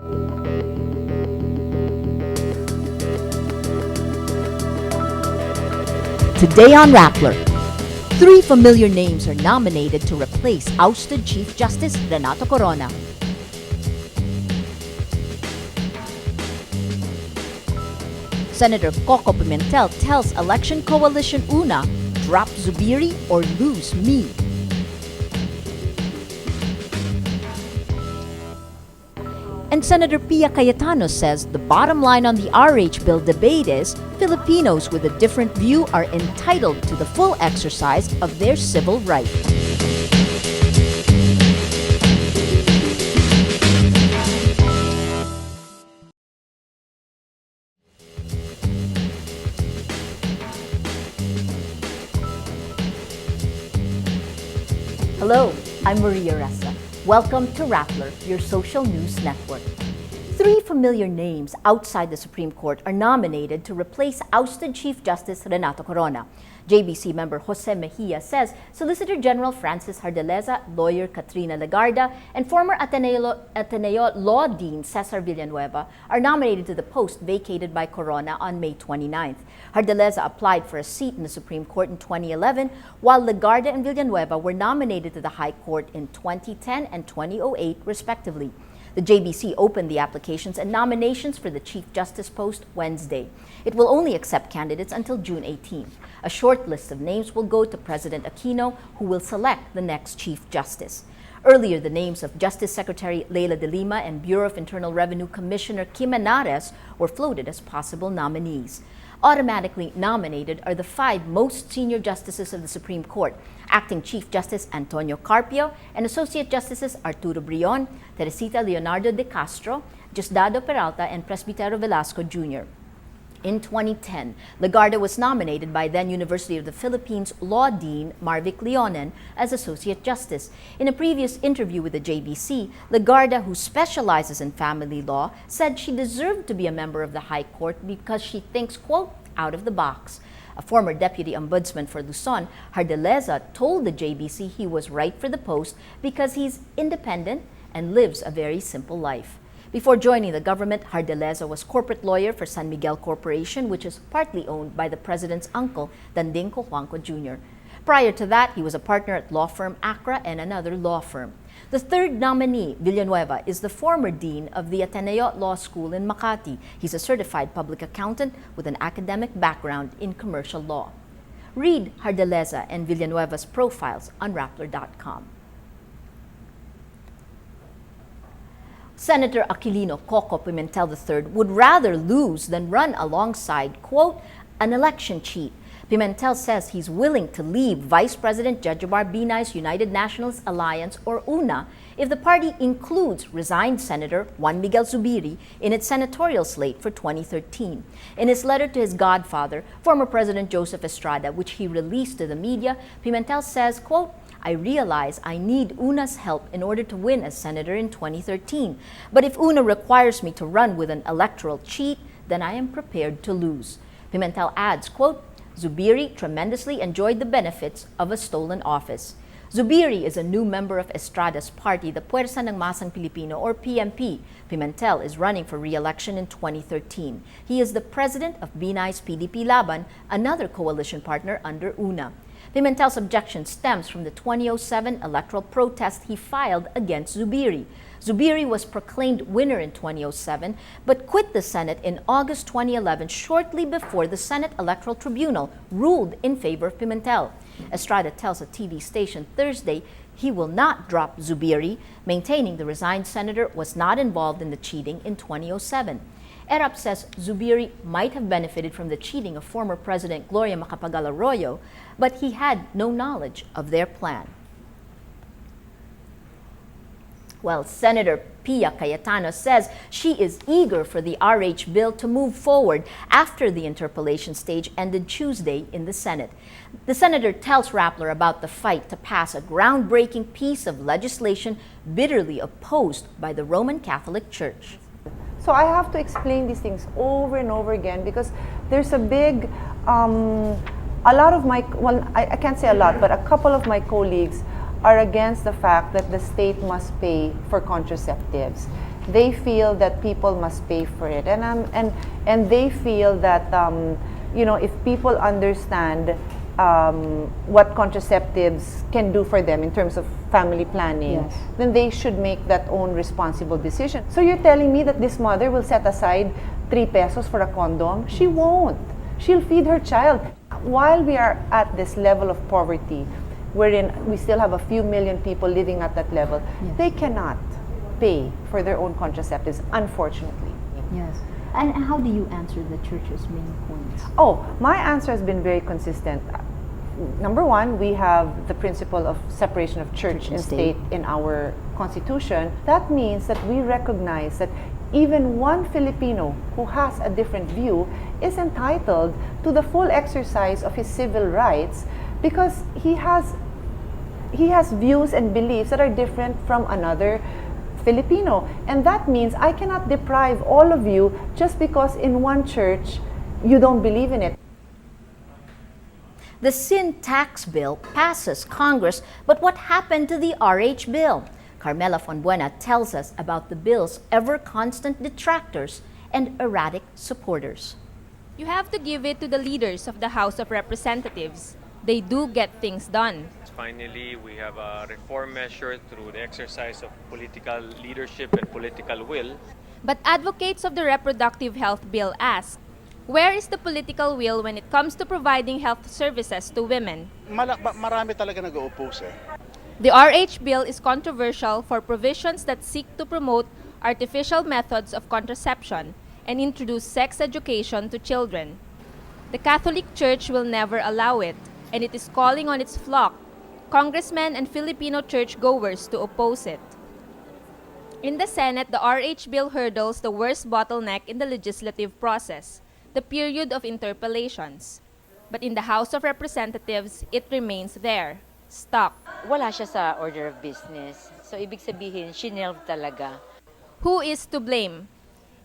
Today on Rappler, 3 familiar names are nominated to replace ousted Chief Justice Renato Corona. Senator Coco Pimentel tells Election Coalition Una, drop Zubiri or lose me. And Senator Pia Cayetano says the bottom line on the RH bill debate is Filipinos with a different view are entitled to the full exercise of their civil rights. Hello, I'm Maria Ressa. Welcome to Rappler, your social news network. 3 familiar names outside the Supreme Court are nominated to replace ousted Chief Justice Renato Corona. JBC member Jose Mejia says Solicitor General Francis Hardeleza, lawyer Katrina Legarda, and former Ateneo Law Dean Cesar Villanueva are nominated to the post vacated by Corona on May 29th. Hardeleza applied for a seat in the Supreme Court in 2011, while Legarda and Villanueva were nominated to the High Court in 2010 and 2008, respectively. The JBC opened the applications and nominations for the Chief Justice post Wednesday. It will only accept candidates until June 18th. A short list of names will go to President Aquino, who will select the next Chief Justice. Earlier, the names of Justice Secretary Leila de Lima and Bureau of Internal Revenue Commissioner Kim Henares were floated as possible nominees. Automatically nominated are the 5 most senior justices of the Supreme Court: Acting Chief Justice Antonio Carpio and Associate Justices Arturo Brion, Teresita Leonardo de Castro, Diosdado Peralta, and Presbitero Velasco Jr. In 2010, Legarda was nominated by then University of the Philippines Law Dean Marvic Leonen as Associate Justice. In a previous interview with the JBC, Legarda, who specializes in family law, said she deserved to be a member of the High Court because she thinks, quote, out of the box. A former deputy ombudsman for Luzon, Hardeleza, told the JBC he was right for the post because he's independent and lives a very simple life. Before joining the government, Hardeleza was corporate lawyer for San Miguel Corporation, which is partly owned by the president's uncle, Danding Cojuangco Jr. Prior to that, he was a partner at law firm Accra and another law firm. The third nominee, Villanueva, is the former dean of the Ateneo Law School in Makati. He's a certified public accountant with an academic background in commercial law. Read Hardeleza and Villanueva's profiles on Rappler.com. Senator Aquilino Coco Pimentel III would rather lose than run alongside, quote, an election cheat. Pimentel says he's willing to leave Vice President Jejomar Binay's United Nationalist Alliance, or UNA, if the party includes resigned Senator Juan Miguel Zubiri in its senatorial slate for 2013. In his letter to his godfather, former President Joseph Estrada, which he released to the media, Pimentel says, quote, I realize I need UNA's help in order to win as senator in 2013. But if UNA requires me to run with an electoral cheat, then I am prepared to lose. Pimentel adds, quote, Zubiri tremendously enjoyed the benefits of a stolen office. Zubiri is a new member of Estrada's party, the Puwersa ng Masang Pilipino, or PMP. Pimentel is running for re-election in 2013. He is the president of Binay's PDP Laban, another coalition partner under UNA. Pimentel's objection stems from the 2007 electoral protest he filed against Zubiri. Zubiri was proclaimed winner in 2007, but quit the Senate in August 2011, shortly before the Senate Electoral Tribunal ruled in favor of Pimentel. Estrada tells a TV station Thursday he will not drop Zubiri, maintaining the resigned senator was not involved in the cheating in 2007. ERAP says Zubiri might have benefited from the cheating of former President Gloria Macapagal Arroyo, but he had no knowledge of their plan. Well, Senator Pia Cayetano says she is eager for the RH bill to move forward after the interpellation stage ended Tuesday in the Senate. The senator tells Rappler about the fight to pass a groundbreaking piece of legislation bitterly opposed by the Roman Catholic Church. So I have to explain these things over and over again because there's a big, a lot of my, well, I can't say a lot, but a couple of my colleagues are against the fact that the state must pay for contraceptives. They feel that people must pay for it, and they feel that if people understand what contraceptives can do for them in terms of family planning, Yes. then they should make that own responsible decision. So you're telling me that this mother will set aside 3 pesos for a condom? She won't. She'll feed her child. While we are at this level of poverty, wherein we still have a few million people living at that level, Yes. they cannot pay for their own contraceptives, unfortunately. Yes. And how do you answer the church's main points? Oh, my answer has been very consistent. Number one, we have the principle of separation of church and state in our constitution. That means that we recognize that even one Filipino who has a different view is entitled to the full exercise of his civil rights because he has views and beliefs that are different from another Filipino. And that means I cannot deprive all of you just because in one church you don't believe in it. The sin tax bill passes Congress, but what happened to the RH bill? Carmela Fonbuena tells us about the bill's ever-constant detractors and erratic supporters. You have to give it to the leaders of the House of Representatives. They do get things done. Finally, we have a reform measure through the exercise of political leadership and political will. But advocates of the reproductive health bill ask, where is the political will when it comes to providing health services to women? Marami talaga nag-oppose eh. The RH bill is controversial for provisions that seek to promote artificial methods of contraception and introduce sex education to children. The Catholic Church will never allow it, and it is calling on its flock, congressmen and Filipino churchgoers, to oppose it. In the Senate, the RH bill hurdles the worst bottleneck in the legislative process, the period of interpellations. But in the House of Representatives, it remains there, stuck. Wala siya sa order of business. So, ibig sabihin, shinelve talaga. Who is to blame?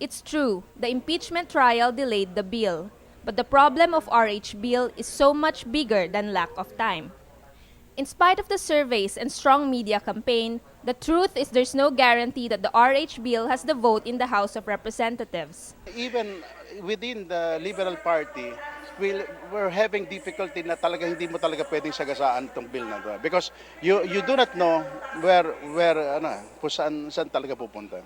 It's true, the impeachment trial delayed the bill. But the problem of RH bill is so much bigger than lack of time. In spite of the surveys and strong media campaign, the truth is there's no guarantee that the RH bill has the vote in the House of Representatives. Even within the Liberal Party, we're having difficulty na talaga hindi mo talaga pwedeng sagasaan itong bill na to. Because you do not know kung saan talaga pupunta.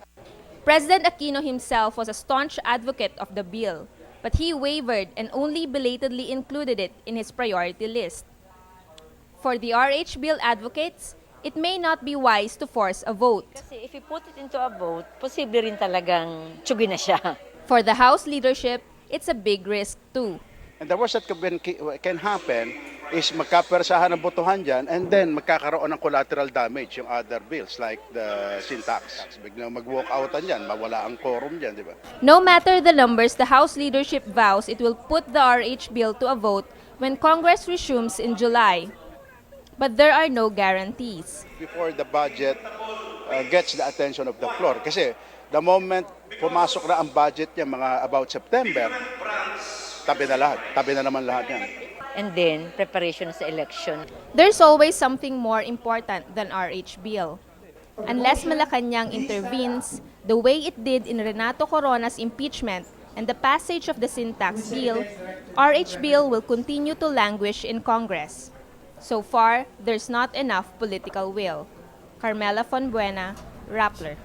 President Aquino himself was a staunch advocate of the bill, but he wavered and only belatedly included it in his priority list. For the RH bill advocates, it may not be wise to force a vote. Kasi if you put it into a vote, posible rin talagang tsugi na siya. For the House leadership, it's a big risk too. And the worst that can happen is magkapersahan ng botohan dyan and then magkakaroon ng collateral damage yung other bills like the sin tax. Biglang mag-walk outan dyan, mawala ang quorum dyan, di ba? No matter the numbers, the House leadership vows it will put the RH bill to a vote when Congress resumes in July. But there are no guarantees. Before the budget gets the attention of the floor. Kasi the moment pumasok na ang budget niya mga about September, tabi na naman lahat yan. And then, preparation sa election. There's always something more important than RH bill. Unless Malacanang intervenes, the way it did in Renato Corona's impeachment and the passage of the sin tax bill, RH bill will continue to languish in Congress. So far, there's not enough political will. Carmela Fonbuena, Rappler.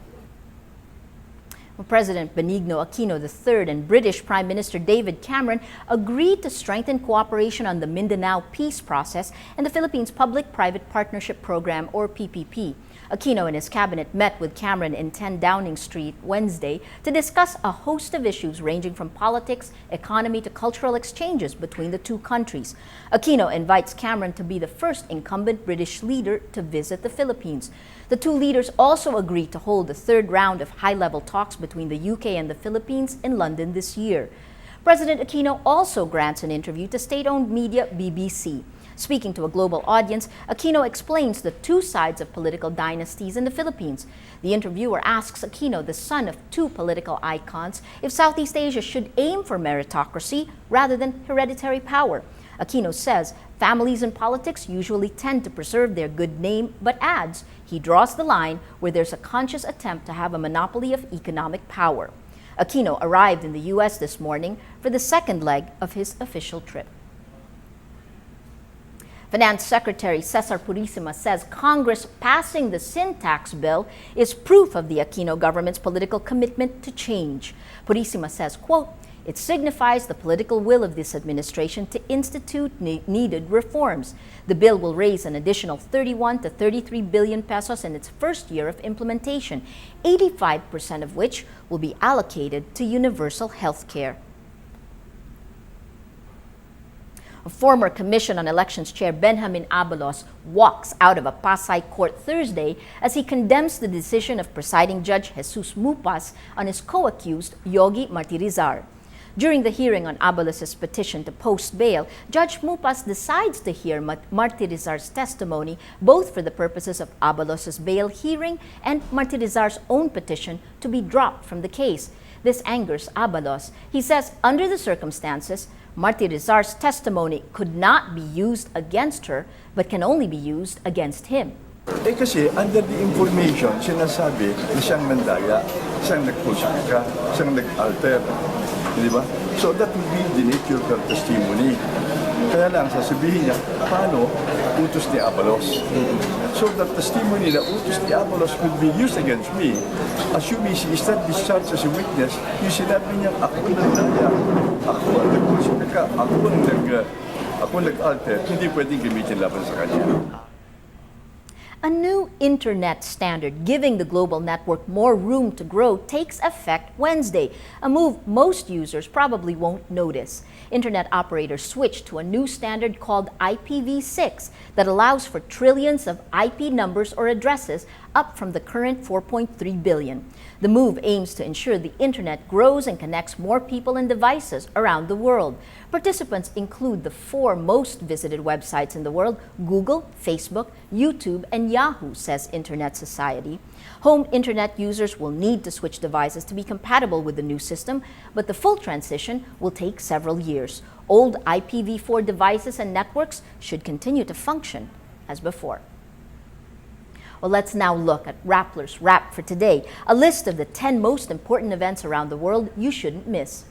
President Benigno Aquino III and British Prime Minister David Cameron agreed to strengthen cooperation on the Mindanao peace process and the Philippines Public-Private Partnership Program, or PPP. Aquino and his cabinet met with Cameron in 10 Downing Street Wednesday to discuss a host of issues ranging from politics, economy to cultural exchanges between the two countries. Aquino invites Cameron to be the first incumbent British leader to visit the Philippines. The two leaders also agreed to hold the third round of high-level talks between the UK and the Philippines in London this year. President Aquino also grants an interview to state-owned media BBC. Speaking to a global audience, Aquino explains the two sides of political dynasties in the Philippines. The interviewer asks Aquino, the son of two political icons, if Southeast Asia should aim for meritocracy rather than hereditary power. Aquino says families in politics usually tend to preserve their good name, but adds he draws the line where there's a conscious attempt to have a monopoly of economic power. Aquino arrived in the U.S. this morning for the second leg of his official trip. Finance Secretary Cesar Purisima says Congress passing the sin tax bill is proof of the Aquino government's political commitment to change. Purisima says, quote, "It signifies the political will of this administration to institute needed reforms. The bill will raise an additional 31 to 33 billion pesos in its first year of implementation, 85% of which will be allocated to universal health care." A former Commission on Elections Chair Benjamin Abalos walks out of a Pasay court Thursday as he condemns the decision of presiding judge Jesus Mupas on his co-accused Yogi Martirizar. During the hearing on Abalos' petition to post bail, Judge Mupas decides to hear Martirizar's testimony both for the purposes of Abalos' bail hearing and Martirizar's own petition to be dropped from the case. This angers Abalos. He says under the circumstances, Martirizar's testimony could not be used against her but can only be used against him. Kasi under the information, sinasabi na siyang nandaya, siyang nagpulsika, siyang nag-alter. Di ba? So that will be the nature of her testimony. Kaya lang sasabihin niya, paano utos ni Abalos? So that testimony na utos ni Abalos could be used against me. Assuming she is not discharged as a witness, yung sinabi niya, ako nandaya, ako ang nagpulsika, ako nag-alter, hindi pwedeng gamitin laban sa kanya. A new internet standard giving the global network more room to grow takes effect Wednesday, a move most users probably won't notice. Internet operators switched to a new standard called IPv6 that allows for trillions of IP numbers or addresses, up from the current 4.3 billion. The move aims to ensure the internet grows and connects more people and devices around the world. Participants include the 4 most visited websites in the world: Google, Facebook, YouTube, and Yahoo, says Internet Society. Home internet users will need to switch devices to be compatible with the new system, but the full transition will take several years. Old IPv4 devices and networks should continue to function as before. Well, let's now look at Rappler's Wrap for today, a list of the 10 most important events around the world you shouldn't miss.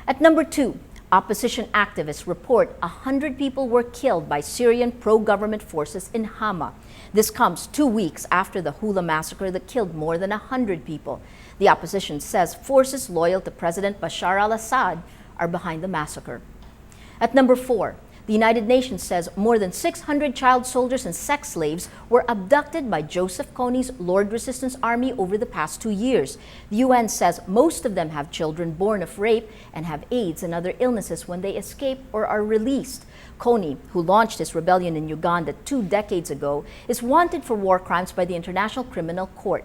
At number 2, opposition activists report 100 people were killed by Syrian pro-government forces in Hama. This comes 2 weeks after the Hula massacre that killed more than 100 people. The opposition says forces loyal to President Bashar al-Assad are behind the massacre. At number 4, the United Nations says more than 600 child soldiers and sex slaves were abducted by Joseph Kony's Lord Resistance Army over the past 2 years. The UN says most of them have children born of rape and have AIDS and other illnesses when they escape or are released. Kony, who launched his rebellion in Uganda 2 decades ago, is wanted for war crimes by the International Criminal Court.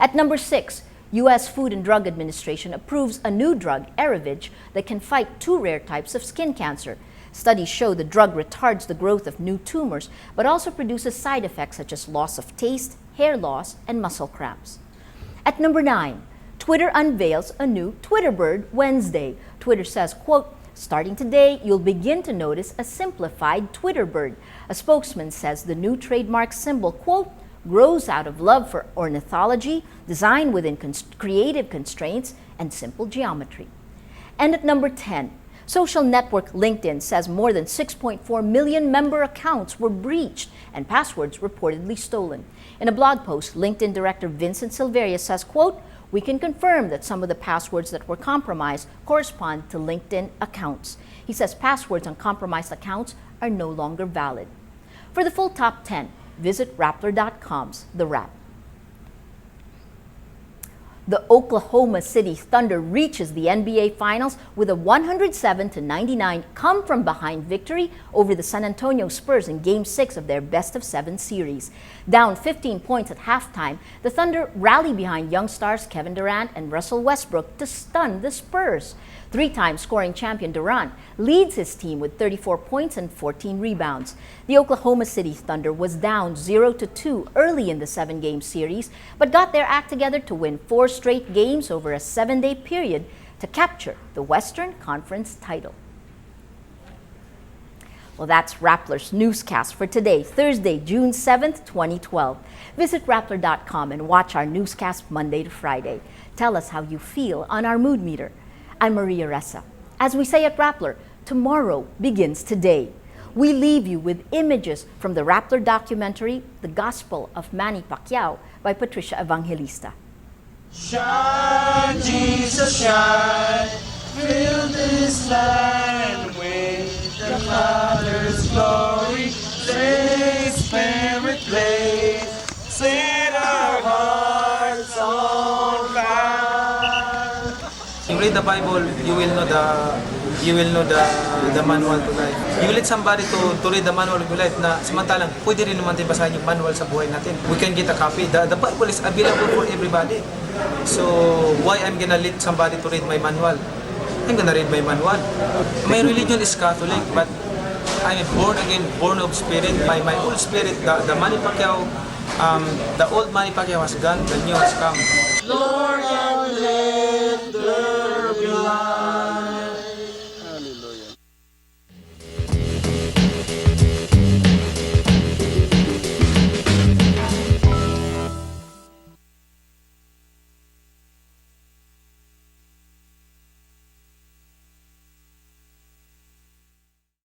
At number 6, U.S. Food and Drug Administration approves a new drug, Eravige, that can fight 2 rare types of skin cancer. Studies show the drug retards the growth of new tumors, but also produces side effects such as loss of taste, hair loss, and muscle cramps. At number 9, Twitter unveils a new Twitter bird Wednesday. Twitter says, quote, "Starting today, you'll begin to notice a simplified Twitter bird." A spokesman says the new trademark symbol, quote, "grows out of love for ornithology, designed within creative constraints, and simple geometry." And at number 10, social network LinkedIn says more than 6.4 million member accounts were breached and passwords reportedly stolen. In a blog post, LinkedIn director Vincent Silveria says, quote, "We can confirm that some of the passwords that were compromised correspond to LinkedIn accounts." He says passwords on compromised accounts are no longer valid. For the full top 10, visit Rappler.com's The Wrap. The Oklahoma City Thunder reaches the NBA Finals with a 107-99 come-from-behind victory over the San Antonio Spurs in Game 6 of their best-of-7 series. Down 15 points at halftime, the Thunder rally behind young stars Kevin Durant and Russell Westbrook to stun the Spurs. 3-time scoring champion Durant leads his team with 34 points and 14 rebounds. The Oklahoma City Thunder was down 0-2 early in the 7-game series, but got their act together to win 4 straight games over a 7-day period to capture the Western Conference title. Well, that's Rappler's Newscast for today, Thursday, June 7th, 2012. Visit Rappler.com and watch our newscast Monday to Friday. Tell us how you feel on our mood meter. I'm Maria Ressa. As we say at Rappler, tomorrow begins today. We leave you with images from the Rappler documentary, The Gospel of Manny Pacquiao by Patricia Evangelista. Shine, Jesus, shine, fill this land with the Father's glory. Say, Spirit, play, set our hearts on fire. You read the Bible, you will know the manual to life. You let somebody to read the manual of life na samantalang pwede rin naman tayo basahin yung manual sa buhay natin. We can get a copy. The Bible is available for everybody. So why I'm gonna let somebody to read my manual? I'm gonna read my manual. My religion is Catholic, but I'm born again, born of spirit. My old spirit, the Manny Pacquiao, the old Manny Pacquiao has gone, the new has come. Lord,